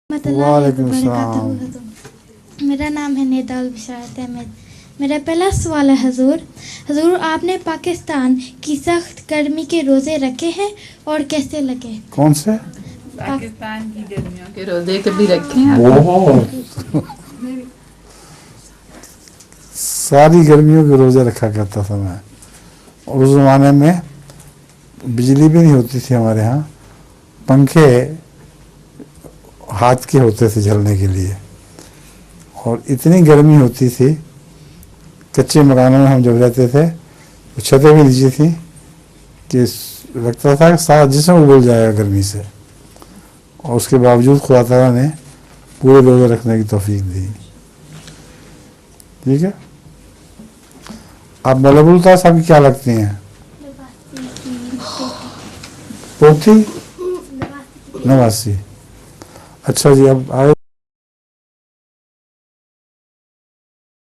وعلیکم السلام. میرا نام ہے نیدا البشارت احمد. میرا پہلا سوال ہے حضور آپ نے پاکستان کی سخت گرمی کے روزے رکھے ہیں اور کیسے لگے؟ کون سے؟ پاکستان کی گرمیوں کے روزے کبھی رکھے ہیں؟ ساری گرمیوں کے روزے رکھا کرتا تھا میں. اور اس زمانے میں بجلی بھی نہیں ہوتی تھی ہمارے ہاں، پنکھے ہاتھ کے ہوتے تھے جلنے کے لیے، اور اتنی گرمی ہوتی تھی. کچے مکانوں میں ہم جب رہتے تھے تو چھتیں بھی نیچے تھیں کہ لگتا تھا کہ سارا جسم ابل جائے گا گرمی سے، اور اس کے باوجود خدا تعالیٰ نے پورے روزے رکھنے کی توفیق دی. ٹھیک ہے. آپ ملب الطاف صاحب کی کیا لگتی ہیں؟ پوتی نواسی. اچھا جی، اب آئے